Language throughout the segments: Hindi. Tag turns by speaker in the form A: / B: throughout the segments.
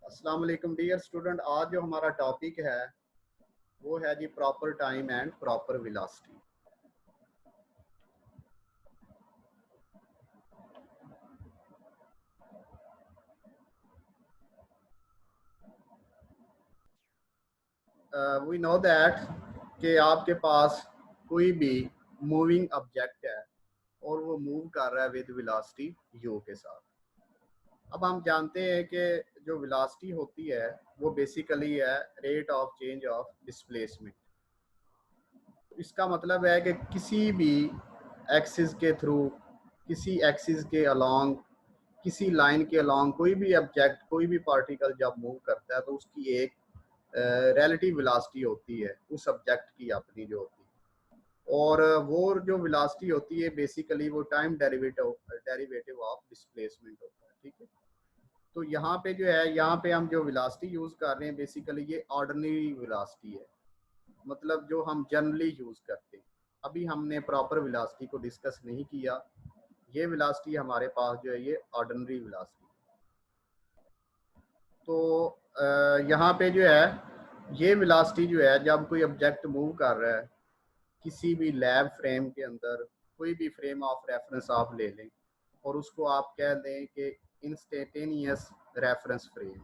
A: अस्सलाम वालेकुम डियर स्टूडेंट। आज जो हमारा टॉपिक है वो है जी proper time and proper velocity. We know that कि आपके पास कोई भी मूविंग ऑब्जेक्ट है और वो मूव कर रहा है विद वेलोसिटी u के साथ। अब हम जानते हैं कि जो वेलोसिटी होती है वो बेसिकली है rate of change of displacement. इसका मतलब है कि किसी भी एक्सिस के थ्रू, किसी एक्सिस के अलोंग, किसी लाइन के अलोंग कोई भी ऑब्जेक्ट, कोई भी पार्टिकल जब मूव करता है तो उसकी एक रिलेटिव वेलोसिटी होती है उस ऑब्जेक्ट की अपनी जो होती है, और वो जो वेलोसिटी होती है बेसिकली वो टाइम डेरिवेटिव ऑफ डिस्प्लेसमेंट होता है। ठीक है, तो यहाँ पे जो है, यहाँ पे हम जो वेलोसिटी यूज कर रहे हैं बेसिकली ये ऑर्डिनरी वेलोसिटी है, मतलब जो हम जनरली यूज करते हैं। अभी हमने प्रॉपर वेलोसिटी को डिस्कस नहीं किया। ये वेलोसिटी हमारे पास जो है ये ऑर्डिनरी वेलोसिटी। तो यहाँ पे जो है ये वेलोसिटी जो है जब कोई ऑब्जेक्ट मूव कर रहा है किसी भी लैब फ्रेम के अंदर, कोई भी फ्रेम ऑफ रेफरेंस आप ले लें और उसको आप कह दें कि इंस्टेंटेनियस रेफरेंस फ्रेम।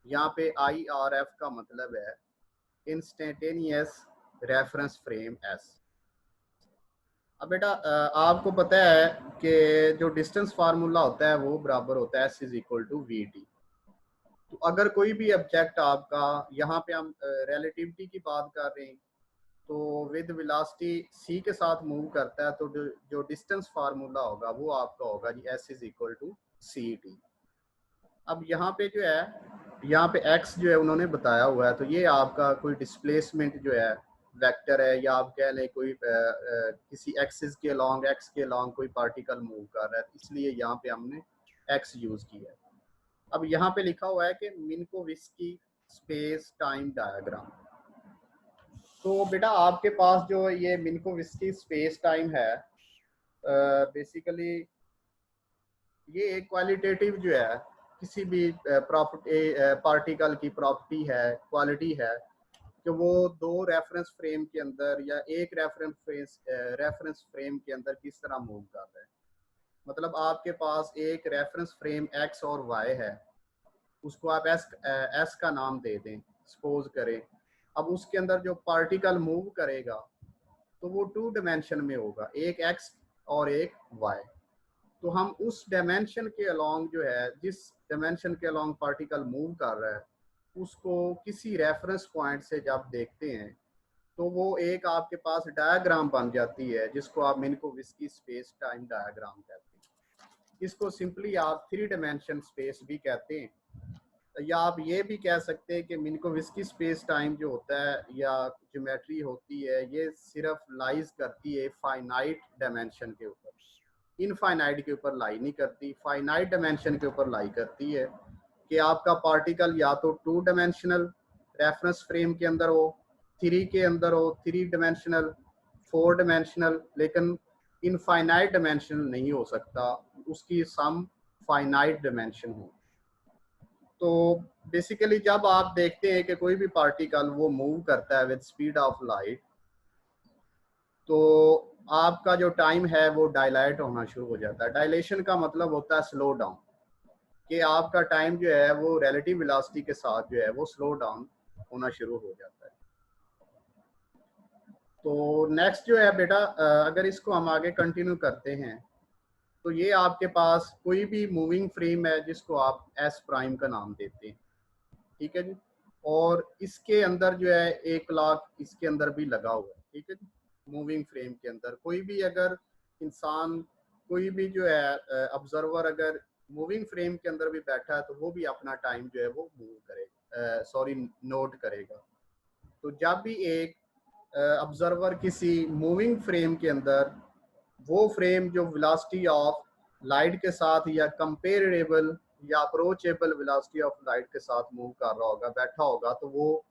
A: यहाँ पे IRF का मतलब है इंस्टेंटेनियस रेफरेंस फ्रेम एस। अब बेटा आपको पता है कि जो डिस्टेंस फार्मूला होता है वो बराबर होता है S is equal to VT। तो अगर कोई भी ऑब्जेक्ट आपका, यहाँ पे हम रिलेटिविटी की बात कर रहे हैं, तो विद वेलोसिटी c के साथ मूव करता है तो जो डिस्टेंस फार्मूला होगा वो आपका होगा जी S is equal to CT। अब यहाँ पे जो है, यहाँ पे x जो है उन्होंने बताया हुआ है, तो ये आपका कोई डिस्प्लेसमेंट जो है वेक्टर है, या आप कह लें कोई किसी एक्सिस के अलॉन्ग, x के अलॉन्ग कोई पार्टिकल मूव कर रहा है, इसलिए यहाँ पे हमने x यूज किया है। अब यहाँ पे लिखा हुआ है कि मिन्कोविस्की स्पेस टाइम डायग्राम। तो बेटा आपके पास जो ये मिन्कोविस्की स्पेस टाइम है बेसिकली ये एक क्वालिटेटिव जो है किसी भी प्रॉपर्टी पार्टिकल की प्रॉपर्टी है, क्वालिटी है कि वो दो रेफरेंस फ्रेम के अंदर या एक रेफरेंस फ्रेम के अंदर किस तरह मूव कर रहा है। मतलब आपके पास एक रेफरेंस फ्रेम x और y है, उसको आप s का नाम दे दें, सपोज करें। अब उसके अंदर जो पार्टिकल मूव करेगा तो वो 2 डायमेंशन में होगा, एक x और एक y। तो हम उस डायमेंशन के अलोंग जो है, जिस डायमेंशन के अलोंग पार्टिकल मूव कर रहा है, उसको किसी रेफरेंस पॉइंट से जब देखते हैं तो वो एक आपके पास डायग्राम बन जाती है जिसको आप मिन्कोविस्की स्पेस टाइम डायग्राम कहते हैं। इसको सिंपली आप 3 डायमेंशन स्पेस भी कहते हैं, या आप ये भी कह सकते हैं कि मिन्कोविस्की स्पेस टाइम जो होता है या ज्योमेट्री होती है ये सिर्फ लाइज करती है फाइनाइट डायमेंशन के ऊपर, इनफाइनाइट के ऊपर लाई नहीं करती, फाइनाइट डायमेंशन के ऊपर लाई करती है कि आपका पार्टिकल या तो 2 डायमेंशनल रेफरेंस फ्रेम के अंदर हो, 3 के अंदर हो, 3 डायमेंशनल, 4 डायमेंशनल, लेकिन इनफाइनाइट डायमेंशनल नहीं हो सकता, उसकी सम फाइनाइट डायमेंशन हो। तो बेसिकली जब आप देखते हैं कि कोई भी पार्टिकल वो मूव करता है विद स्पीड ऑफ लाइट, तो आपका जो टाइम है वो डायलाइट होना शुरू हो जाता है। डायलेशन का मतलब होता है स्लो डाउन, कि आपका टाइम जो है वो रिलेटिव वेलोसिटी के साथ जो है वो स्लो डाउन होना शुरू हो जाता है। तो नेक्स्ट जो है बेटा, अगर इसको हम आगे कंटिन्यू करते हैं तो ये आपके पास कोई भी मूविंग फ्रेम है जिसको आप एस प्राइम का नाम देते हैं। ठीक है जी, और इसके अंदर जो है 1 क्लॉक इसके अंदर भी लगा हुआ है। ठीक है जी, मूविंग फ्रेम के अंदर कोई भी अगर इंसान, कोई भी जो है ऑब्जर्वर अगर मूविंग फ्रेम के अंदर भी बैठा है तो वो भी अपना टाइम जो है वो मूव करेगा, सॉरी नोट करेगा। तो जब भी एक ऑब्जर्वर किसी मूविंग फ्रेम के अंदर, वो फ्रेम जो वेलोसिटी ऑफ लाइट के साथ या कंपेरेबल या अप्रोचेबल वेलोसिटी ऑफ लाइट के साथ मूव कर रहा होगा, बैठा होगा, तो वो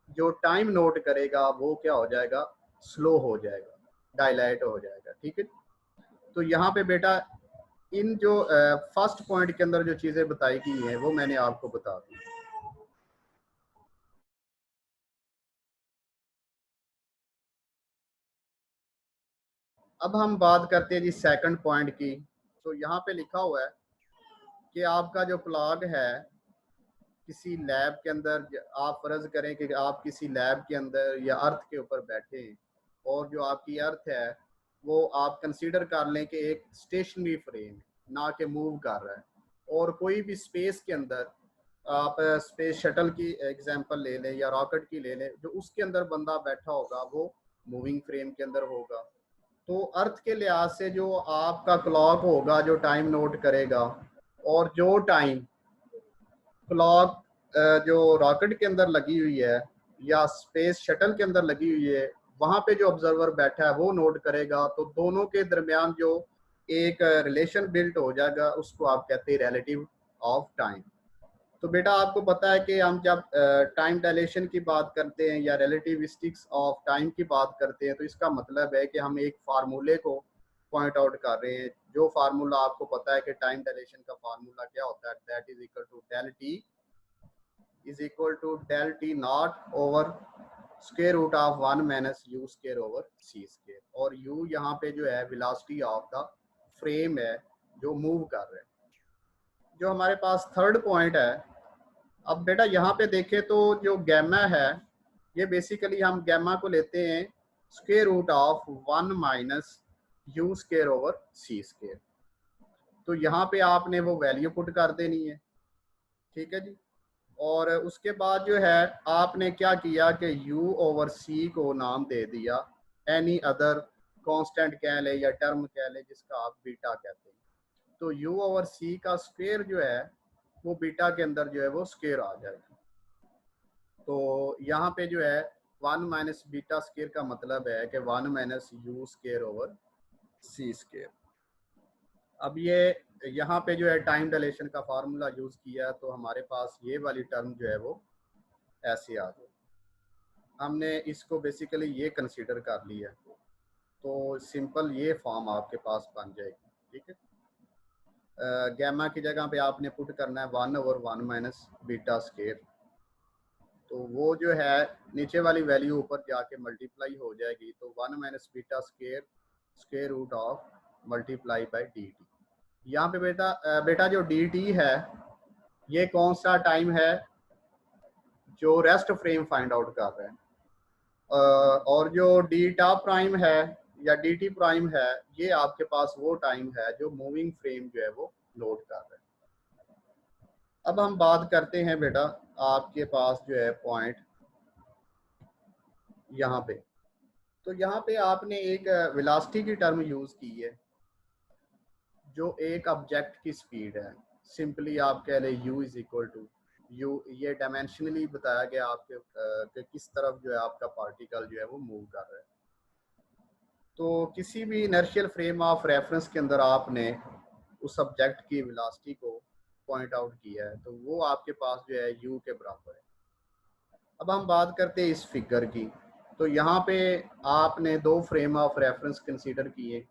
A: जो टाइम नोट करेगा वो क्या हो जाएगा, स्लो हो जाएगा, डायलाइट हो जाएगा। ठीक है, तो यहाँ पे बेटा इन जो फर्स्ट पॉइंट के अंदर जो चीज़ें बताई गई हैं वो मैंने आपको बता दी। अब हम बात करते हैं जी सेकंड पॉइंट की। तो यहाँ पे लिखा हुआ है कि आपका जो क्लॉक है किसी लैब के अंदर, आप फर्ज करें कि आप किसी लैब के अंदर या अर्थ के ऊपर बैठे हैं, और जो आपकी अर्थ है वो आप कंसीडर कर लें कि एक स्टेशनरी फ्रेम है, ना कि मूव कर रहा है। और कोई भी स्पेस के अंदर, आप स्पेस शटल की एग्जांपल ले लें या रॉकेट की ले लें, जो उसके अंदर बंदा बैठा होगा वो मूविंग फ्रेम के अंदर होगा। तो अर्थ के लिहाज से जो आपका क्लॉक होगा जो टाइम नोट करेगा, और जो टाइम क्लॉक जो रॉकेट के अंदर लगी हुई है या स्पेस शटल के अंदर लगी हुई है, वहां पे जो ऑब्जर्वर बैठा है वो नोट करेगा। तो दोनों के दरमियान जो एक रिलेशन बिल्ट हो जाएगा उसको आप कहते हैं रिलेटिव ऑफ टाइम। तो बेटा आपको पता है कि हम जब टाइम डायलेशन की बात करते हैं या रिलेटिविस्टिक्स ऑफ टाइम की बात करते हैं, तो इसका मतलब है कि हम एक फार्मूले को पॉइंट आउट कर रहे हैं। जो फार्मूला आपको पता है कि टाइम डायलेशन का फार्मूला क्या होता है, that is equal to del T is equal to del t naught over square root of 1 minus U square over C square. और u यहाँ पे जो है वेलोसिटी ऑफ द फ्रेम है जो मूव कर रहे हैं। जो हमारे पास थर्ड पॉइंट है, अब बेटा यहाँ पे देखें तो जो गैमा है ये बेसिकली हम गैमा को लेते हैं square root of 1 minus U square over C square. तो यहाँ पे आपने वो वैल्यू पुट कर देनी है, ठीक है जी। और उसके बाद जो है आपने क्या किया कि u ओवर c को नाम दे दिया एनी अदर कांस्टेंट कह ले या टर्म कह ले जिसका आप बीटा कहते हैं। तो u ओवर c का स्क्वायर जो है वो बीटा के अंदर जो है वो स्क्वायर आ जाएगा। तो यहाँ पे जो है 1 माइनस बीटा स्क्वायर का मतलब है कि 1 minus U square over C square. अब ये यहाँ पे जो है टाइम डायलेशन का फार्मूला यूज किया, तो हमारे पास ये वाली टर्म जो है वो ऐसे आ गई। हमने इसको बेसिकली ये कंसीडर कर लिया, तो सिंपल ये फॉर्म आपके पास बन जाएगी, ठीक है। गैमा की जगह पे आपने पुट करना है 1 ओवर 1 माइनस बीटा स्क्वायर। तो वो जो है नीचे वाली वैल्यू ऊपर जाके मल्टीप्लाई हो जाएगी, तो 1 minus beta square square root of multiply by D T. यहाँ पे बेटा जो डी टी है ये कौन सा टाइम है जो रेस्ट फ्रेम फाइंड आउट कर रहे हैं। और जो डी टा प्राइम है या डी टी प्राइम है ये आपके पास वो टाइम है जो मूविंग फ्रेम जो है वो लोड कर रहे हैं। अब हम बात करते हैं बेटा आपके पास जो है पॉइंट यहाँ पे। तो यहाँ पे आपने एक वेलोसिटी की टर्म यूज की है जो एक ऑब्जेक्ट की स्पीड है। सिंपली आप कह लें u is equal to U, ये डायमेंशनली बताया गया आपके कि किस तरफ जो है आपका पार्टिकल जो है वो मूव कर रहा है। तो किसी भी इनर्शियल फ्रेम ऑफ रेफरेंस के अंदर आपने उस ऑब्जेक्ट की वेलोसिटी को पॉइंट आउट किया है, तो वो आपके पास जो है u के बराबर है। अब हम बात करते हैं इस फिगर की। तो यहाँ पे आपने दो फ्रेम ऑफ रेफरेंस कंसीडर किए।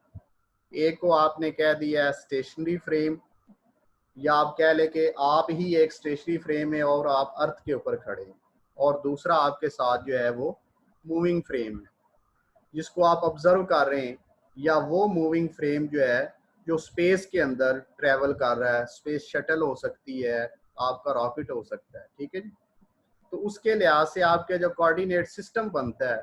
A: एक को आपने कह दिया स्टेशनरी फ्रेम, या आप कह ले कि आप ही एक स्टेशनरी फ्रेम है और आप अर्थ के ऊपर खड़े हैं, और दूसरा आपके साथ जो है वो मूविंग फ्रेम है जिसको आप ऑब्जर्व कर रहे हैं, या वो मूविंग फ्रेम जो है जो स्पेस के अंदर ट्रेवल कर रहा है। स्पेस शटल हो सकती है, आपका रॉकेट हो सकता है, ठीक है जी। तो उसके लिहाज से आपके जो कोऑर्डिनेट सिस्टम बनता है,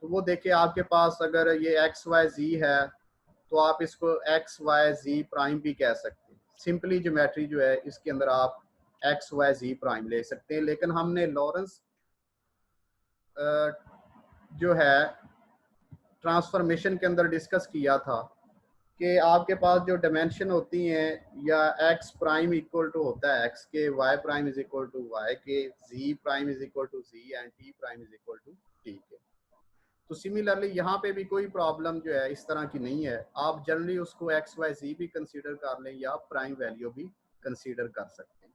A: तो वो देखिए आपके पास अगर ये एक्स वाई जी है तो आप इसको एक्स वाई जी प्राइम भी कह सकते हैं। सिंपली ज्योमेट्री जो है इसके अंदर आप एक्स वाई जी प्राइम ले सकते हैं। लेकिन हमने लॉरेंस जो है ट्रांसफॉर्मेशन के अंदर डिस्कस किया था कि आपके पास जो डायमेंशन होती हैं, या एक्स प्राइम इक्वल टू होता है एक्स के, y prime is equal to y के, z prime is equal to z and t prime is equal to t के। तो सिमिलरली यहाँ पे भी कोई प्रॉब्लम जो है इस तरह की नहीं है। आप जनरली उसको एक्स वाई जी भी कंसीडर कर लें या प्राइम वैल्यू भी कंसीडर कर सकते हैं।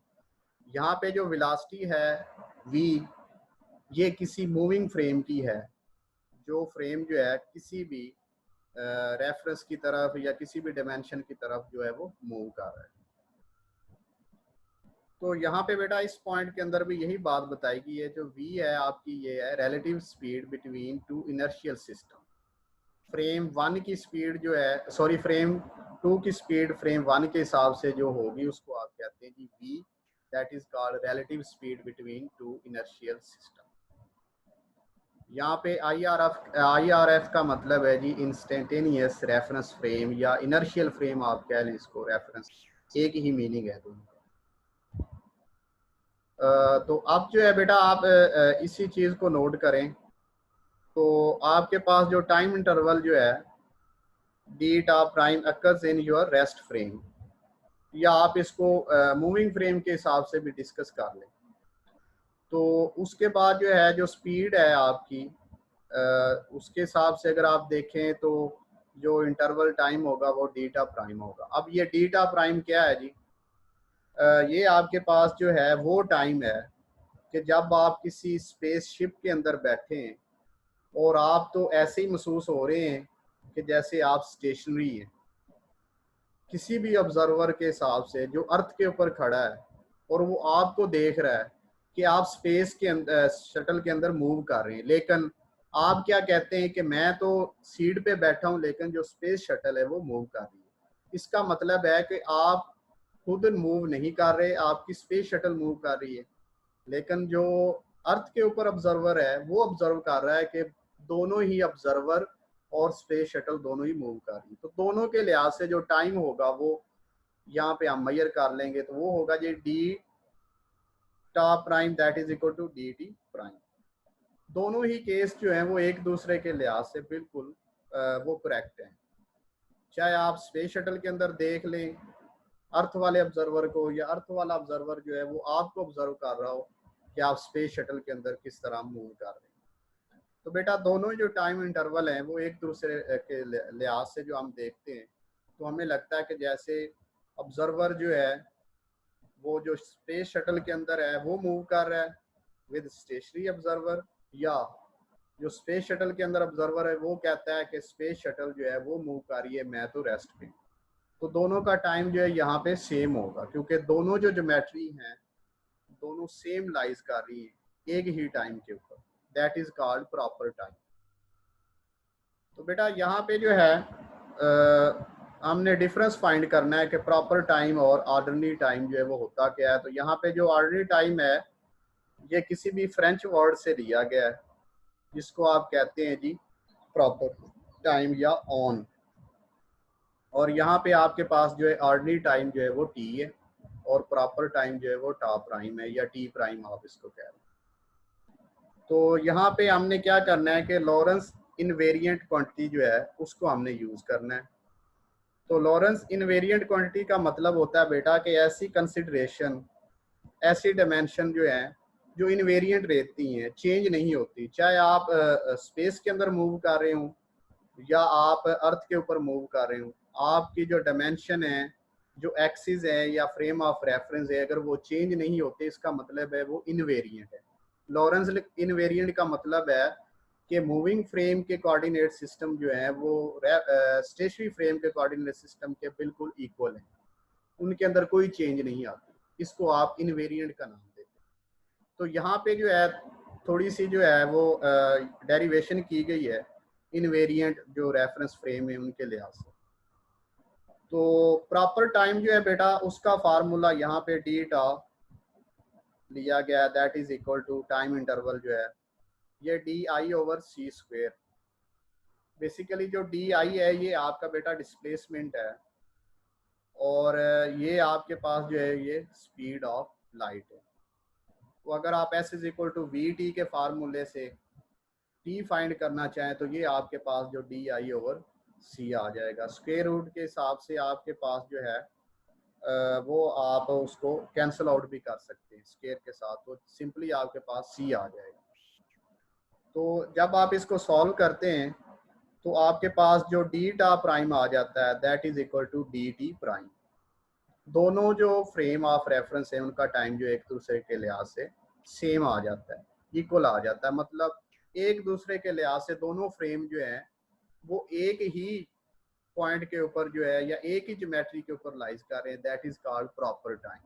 A: यहाँ पे जो वेलोसिटी है v, ये किसी मूविंग फ्रेम की है जो फ्रेम जो है किसी भी रेफरेंस की तरफ या किसी भी डायमेंशन की तरफ जो है वो मूव कर रहा है। तो यहाँ पे बेटा इस पॉइंट के अंदर भी यही बात बताई गई है। जो v है आपकी ये है relative speed between two inertial system. Frame 1 की स्पीड जो है, सॉरी फ्रेम 2 की स्पीड फ्रेम 1 के हिसाब से जो होगी उसको आप कहते हैं जी v, that is called relative speed between two inertial system. यहाँ पे IRF का मतलब है जी इंस्टेंटेनियस रेफरेंस फ्रेम या इनर्शियल फ्रेम, आप कह लें इसको, रेफरेंस एक ही मीनिंग है दोनों। तो अब जो है बेटा आप इसी चीज़ को नोट करें। तो आपके पास जो टाइम इंटरवल जो है D tau prime occurs in your rest frame, या आप इसको मूविंग फ्रेम के हिसाब से भी डिस्कस कर लें। तो उसके बाद जो है जो स्पीड है आपकी, उसके हिसाब से अगर आप देखें तो जो इंटरवल टाइम होगा वो डीटा प्राइम होगा। अब ये डीटा प्राइम क्या है जी? ये आपके पास जो है वो टाइम है कि जब आप किसी स्पेसशिप के अंदर बैठे हैं और आप तो ऐसे ही महसूस हो रहे हैं कि जैसे आप स्टेशनरी हैं। किसी भी ऑब्जर्वर के हिसाब से जो अर्थ के ऊपर खड़ा है और वो आपको देख रहा है कि आप स्पेस के अंदर, शटल के अंदर मूव कर रहे हैं, लेकिन आप क्या कहते हैं कि मैं तो सीट पे बैठा हूं लेकिन जो स्पेस शटल है वो मूव कर रही है। इसका मतलब है कि आप खुद मूव नहीं कर रहे, आपकी स्पेस शटल मूव कर रही है, लेकिन जो अर्थ के ऊपर ऑब्जर्वर है वो ऑब्जर्व कर रहा है कि दोनों ही ऑब्जर्वर और स्पेस शटल दोनों ही मूव कर रही है। तो दोनों के लिहाज से जो टाइम होगा वो यहाँ पे हम मेजर कर लेंगे, तो वो होगा जी D tau prime that is equal to D T prime. दोनों ही केस जो है वो एक दूसरे के लिहाज से बिल्कुल वो करेक्ट है। चाहे आप स्पेस शटल के अंदर देख लें अर्थ वाले ऑब्जर्वर को, या अर्थ वाला ऑब्जर्वर जो है वो आपको ऑब्जर्व कर रहा हो कि आप स्पेस शटल के अंदर किस तरह मूव कर रहे हैं। तो बेटा दोनों जो टाइम इंटरवल हैं वो एक दूसरे के लिहाज से जो हम देखते हैं तो हमें लगता है कि जैसे ऑब्जर्वर जो है वो जो स्पेस शटल के अंदर है वो मूव कर रहा है विद स्टेशनरी ऑब्जर्वर, या जो स्पेस शटल के अंदर ऑब्जर्वर है वो कहता है कि स्पेस शटल जो है वो मूव कर रही है, मैं तो रेस्ट पे। तो दोनों का टाइम जो है यहाँ पे सेम होगा क्योंकि दोनों जो ज्योमेट्री हैं दोनों सेम लाइज कर रही है एक ही टाइम के ऊपर, that is called proper time. तो बेटा यहाँ पे जो है हमने डिफरेंस फाइंड करना है कि प्रॉपर टाइम और ऑर्डिनरी टाइम जो है वो होता क्या है। तो यहाँ पे जो ऑर्डिनरी टाइम है ये किसी भी फ्रेंच वर्ड से लिया गया है जिसको आप कहते हैं जी प्रॉपर टाइम या ऑन, और यहाँ पे आपके पास जो है ऑर्डिनरी टाइम जो है वो टी है और प्रॉपर टाइम जो है वो टा प्राइम है या टी प्राइम आप इसको कह रहे हैं। तो यहाँ पे हमने क्या करना है कि लॉरेंस इनवेरिएंट क्वांटिटी जो है उसको हमने यूज करना है। तो लॉरेंस इनवेरिएंट क्वांटिटी का मतलब होता है बेटा कि ऐसी कंसिडरेशन, ऐसी डायमेंशन जो है जो इनवेरिएंट रहती हैं, चेंज नहीं होती, चाहे आप स्पेस के अंदर मूव कर रहे हो या आप अर्थ के ऊपर मूव कर रहे हो, आपकी जो डायमेंशन है, जो एक्सिस है या फ्रेम ऑफ रेफरेंस है, अगर वो चेंज नहीं होते इसका मतलब है वो इनवेरिएंट है। लॉरेंस इनवेरिएंट का मतलब है कि मूविंग फ्रेम के कोऑर्डिनेट सिस्टम जो है वो स्टेशनरी फ्रेम के कोऑर्डिनेट सिस्टम के बिल्कुल इक्वल है, उनके अंदर कोई चेंज नहीं आती, इसको आप इनवेरिएंट का नाम देते हैं। तो यहाँ पे जो है थोड़ी सी जो है वो डेरिवेशन की गई है इनवेरिएंट जो रेफरेंस फ्रेम है उनके लिहाज से। तो प्रॉपर टाइम जो है बेटा उसका फार्मूला यहाँ पे डी टा लिया गया है, that is equal to time interval जो है ये D I over C square. Basically जो डी आई है ये आपका बेटा डिस्प्लेसमेंट है और ये आपके पास जो है ये स्पीड ऑफ लाइट है। तो अगर आप S is equal to V T के फार्मूले से टी फाइंड करना चाहें तो ये आपके पास जो डी आई ओवर सी आ जाएगा। स्क्वायर रूट के हिसाब से आपके पास जो है वो आप उसको कैंसिल आउट भी कर सकते हैं स्क्वायर के साथ, तो सिंपली आपके पास सी आ जाएगा। तो जब आप इसको सॉल्व करते हैं तो आपके पास जो डी टा प्राइम आ जाता है that is equal to D T prime. दोनों जो फ्रेम ऑफ रेफरेंस है उनका टाइम जो एक दूसरे के लिहाज से सेम आ जाता है, इक्वल आ जाता है, मतलब एक दूसरे के लिहाज से दोनों फ्रेम जो है वो एक ही पॉइंट के ऊपर जो है या एक ही ज्योमेट्री के ऊपर लाइज कर रहे हैं, that is called proper time.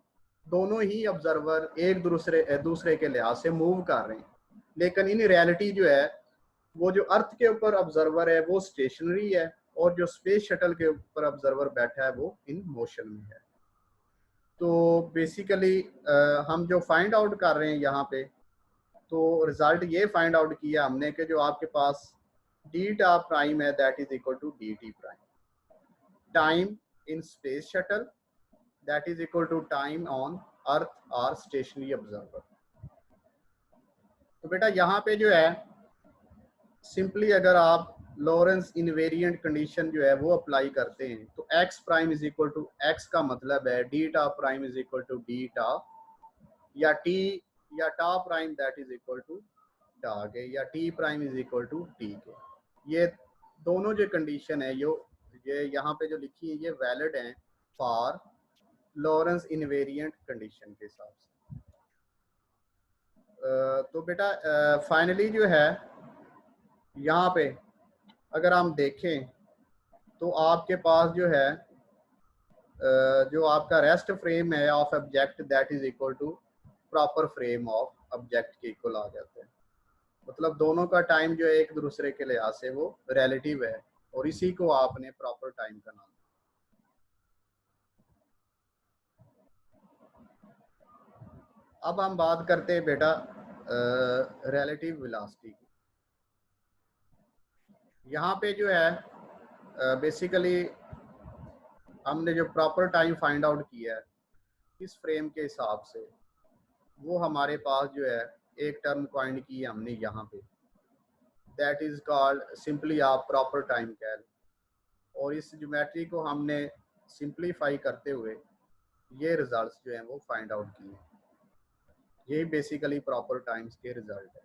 A: दोनों ही ऑब्जर्वर एक दूसरे के लिहाज से मूव कर रहे हैं, लेकिन इन रियलिटी जो है वो जो अर्थ के ऊपर ऑब्जर्वर है वो स्टेशनरी है, और जो स्पेस शटल के ऊपर ऑब्जर्वर बैठा है वो इन मोशन में है। तो बेसिकली हम जो फाइंड आउट कर रहे हैं यहाँ पे, तो रिजल्ट ये फाइंड आउट किया हमने कि जो आपके पास डी टा प्राइम है that is equal to D T prime, time in space shuttle that is equal to time on earth और स्टेशनरी ऑब्जर्वर। तो बेटा यहाँ पे जो है सिंपली अगर आप लॉरेंस इनवेरिएंट कंडीशन जो है वो अप्लाई करते हैं तो x prime is equal to x का मतलब है D tau prime is equal to D tau, या t या tau prime that is equal to tau के, या t prime is equal to t के। ये दोनों जो कंडीशन है ये यहाँ पे जो लिखी है ये वैलिड हैं फॉर लॉरेंस इनवेरिएंट कंडीशन के हिसाब से। तो बेटा फाइनली जो है यहाँ पे अगर हम देखें तो आपके पास जो है जो आपका रेस्ट फ्रेम है of object that is equal to proper frame of object के इक्वल आ जाते हैं। मतलब दोनों का टाइम जो है एक दूसरे के लिहाज से वो रिलेटिव है, और इसी को आपने प्रॉपर टाइम का नाम। अब हम बात करते हैं बेटा रिलेटिव वेलोसिटी की। यहाँ पे जो है बेसिकली हमने जो प्रॉपर टाइम फाइंड आउट किया है इस फ्रेम के हिसाब से, वो हमारे पास जो है एक टर्म पॉइंट की है हमने यहाँ पे, दैट इज कॉल्ड सिंपली आप प्रॉपर टाइम कह लें। और इस ज्योमेट्री को हमने सिंप्लीफाई करते हुए ये रिजल्ट्स जो हैं वो फाइंड आउट किए। यही बेसिकली प्रॉपर टाइम्स के रिजल्ट है।